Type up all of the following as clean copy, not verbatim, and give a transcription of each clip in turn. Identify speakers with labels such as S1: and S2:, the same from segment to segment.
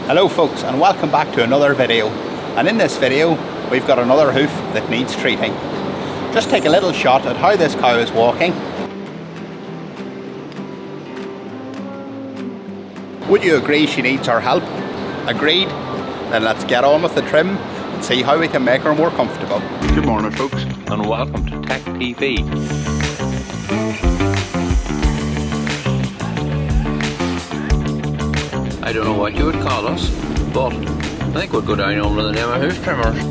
S1: Hello folks, and welcome back to another video. And in this video we've got another hoof that needs treating. Just take a little shot at how this cow is walking. Would you agree she needs our help? Agreed? Then let's get on with the trim and see how we can make her more comfortable.
S2: Good morning folks, and welcome to Tech TV. I don't know what you would call us, but I think we'd go down under the name of hoof trimmers.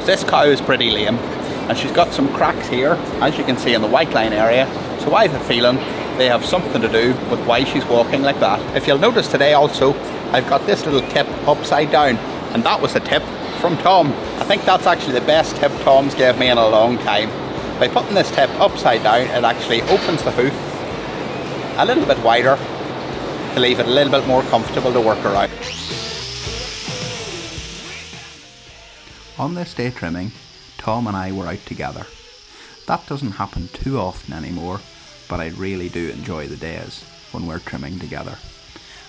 S1: This cow is pretty lame, and she's got some cracks here, as you can see in the white line area. So I have a feeling they have something to do with why she's walking like that. If you'll notice today also, I've got this little tip upside down, and that was a tip from Tom. I think that's actually the best tip Tom's gave me in a long time. By putting this tip upside down, it actually opens the hoof a little bit wider to leave it a little bit more comfortable to work around. On this day trimming, Tom and I were out together. That doesn't happen too often anymore, but I really do enjoy the days when we're trimming together.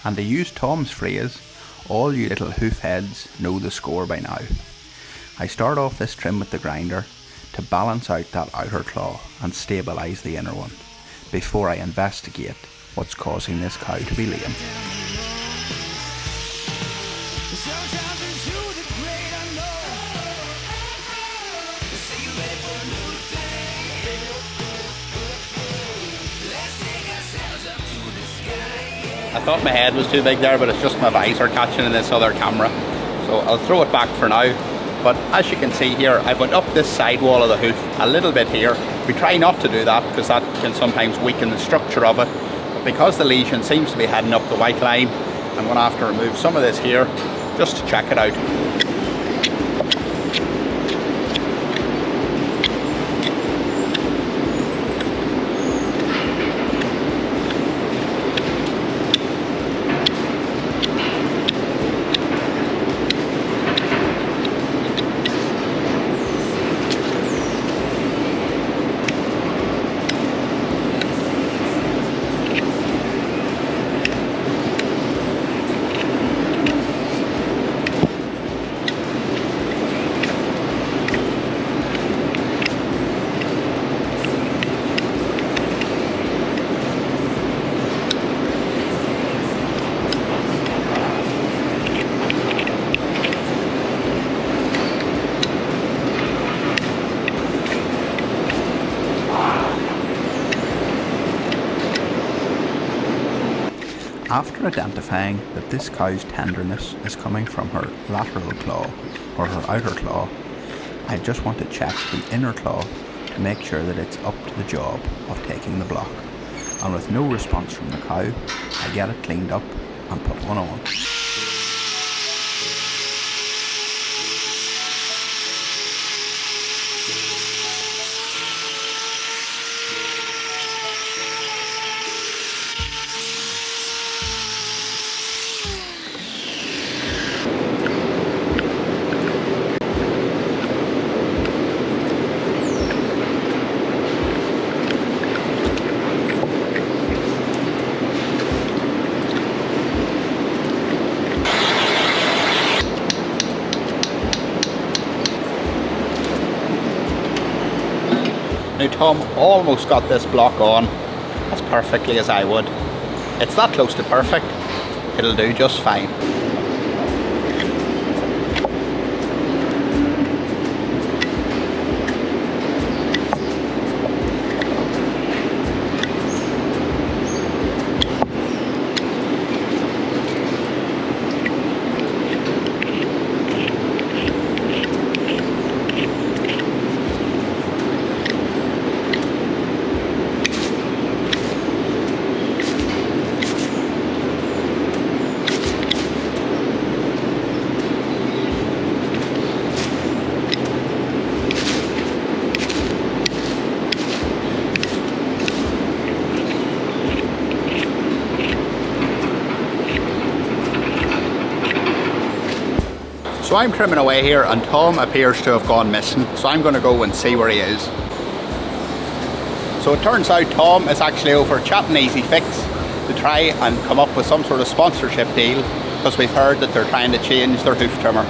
S1: And to use Tom's phrase, all you little hoof heads know the score by now. I start off this trim with the grinder to balance out that outer claw and stabilise the inner one before I investigate what's causing this cow to be lame. I thought my head was too big there, but it's just my visor catching in this other camera. So I'll throw it back for now. But as you can see here, I went up this side wall of the hoof a little bit here. We try not to do that because that can sometimes weaken the structure of it. But because the lesion seems to be heading up the white line, I'm going to have to remove some of this here just to check it out. After identifying that this cow's tenderness is coming from her lateral claw or her outer claw, I just want to check the inner claw to make sure that it's up to the job of taking the block. And with no response from the cow, I get it cleaned up and put one on. Now Tom almost got this block on as perfectly as I would. It's that close to perfect, it'll do just fine. So I'm trimming away here and Tom appears to have gone missing, so I'm going to go and see where he is. So it turns out Tom is actually over chatting Easy Fix to try and come up with some sort of sponsorship deal, because we've heard that they're trying to change their hoof trimmer.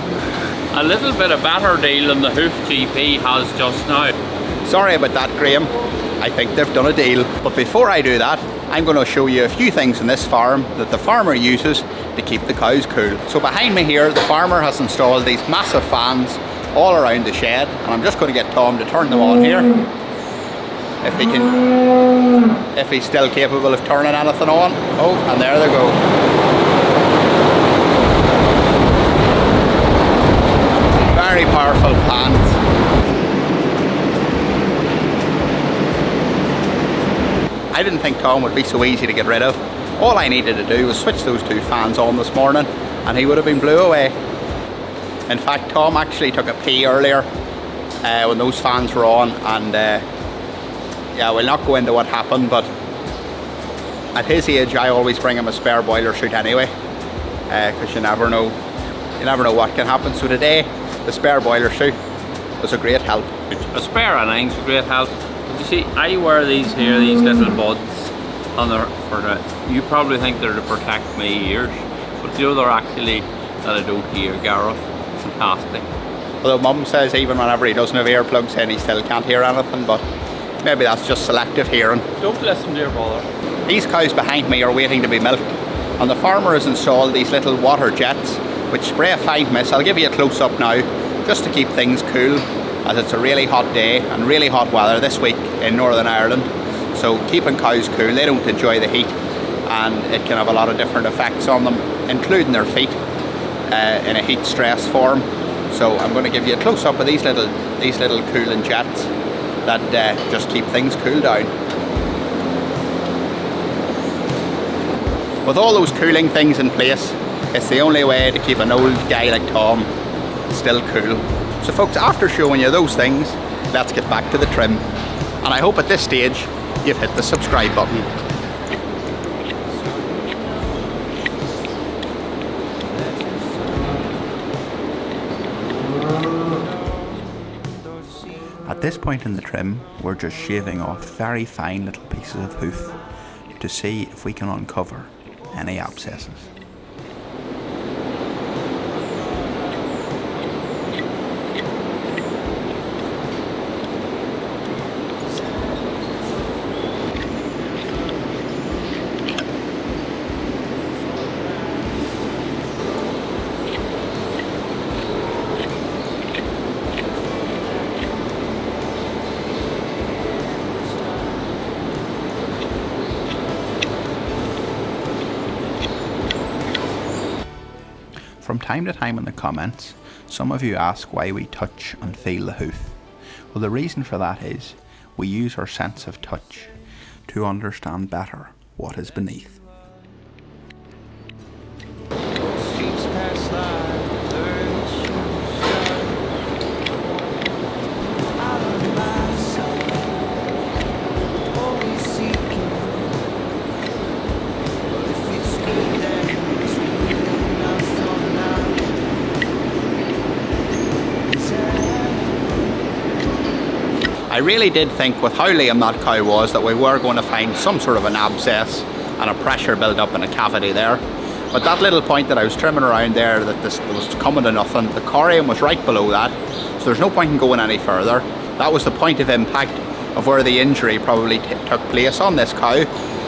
S2: A little bit of better deal than the Hoof GP has just now.
S1: Sorry about that, Graham. I think they've done a deal. But before I do that, I'm going to show you a few things in this farm that the farmer uses to keep the cows cool. So behind me here, the farmer has installed these massive fans all around the shed, and I'm just going to get Tom to turn them on here. If he's still capable of turning anything on. Oh, and there they go. Very powerful fans. I didn't think Tom would be so easy to get rid of. All I needed to do was switch those two fans on this morning and he would have been blew away. In fact, Tom actually took a pee earlier when those fans were on, and yeah, we'll not go into what happened, but at his age I always bring him a spare boiler suit anyway, because you never know what can happen. So today the spare boiler suit was a great help.
S2: A spare and a great help. You see, I wear these here, these little buds on you probably think they're to protect my ears, but the other actually that I don't hear. Gareth, fantastic.
S1: Although Mum says even whenever he doesn't have earplugs in, he still can't hear anything, but maybe that's just selective hearing.
S2: Don't listen to your mother.
S1: These cows behind me are waiting to be milked, and the farmer has installed these little water jets which spray a fine mist. I'll give you a close-up now, just to keep things cool, as it's a really hot day and really hot weather this week in Northern Ireland. So keeping cows cool, they don't enjoy the heat, and it can have a lot of different effects on them, including their feet in a heat stress form. So I'm going to give you a close-up of these little cooling jets that just keep things cool down. With all those cooling things in place, it's the only way to keep an old guy like Tom still cool. So folks, after showing you those things, let's get back to the trim. And I hope at this stage you've hit the subscribe button. At this point in the trim, we're just shaving off very fine little pieces of hoof to see if we can uncover any abscesses. From time to time in the comments, some of you ask why we touch and feel the hoof. Well, the reason for that is we use our sense of touch to understand better what is beneath. I really did think with how lame that cow was that we were going to find some sort of an abscess and a pressure build up in a cavity there. But that little point that I was trimming around there that this was coming to nothing, the corium was right below that, so there's no point in going any further. That was the point of impact of where the injury probably took place on this cow.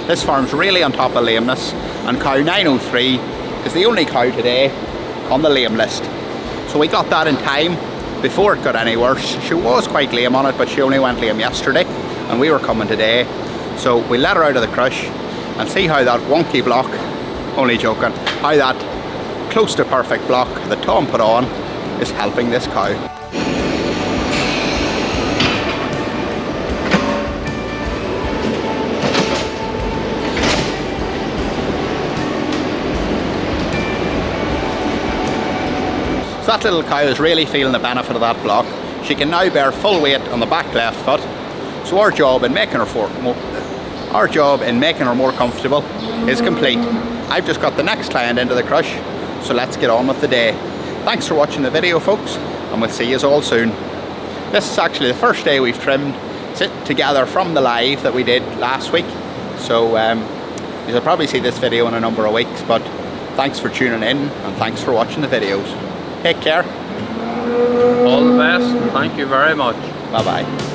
S1: This farm's really on top of lameness, and cow 903 is the only cow today on the lame list. So we got that in time before it got any worse. She was quite lame on it, but she only went lame yesterday and we were coming today. So we let her out of the crush and see how that wonky block, only joking, how that close to perfect block that Tom put on is helping this cow. So that little cow is really feeling the benefit of that block. She can now bear full weight on the back left foot. So our job in making her more comfortable is complete. I've just got the next client into the crush, so let's get on with the day. thanks for watching the video, folks, and we'll see you all soon. This is actually the first day we've trimmed together from the live that we did last week, so you'll probably see this video in a number of weeks, but thanks for tuning in and thanks for watching the videos. Take care.
S2: All the best, and thank you very much.
S1: Bye bye.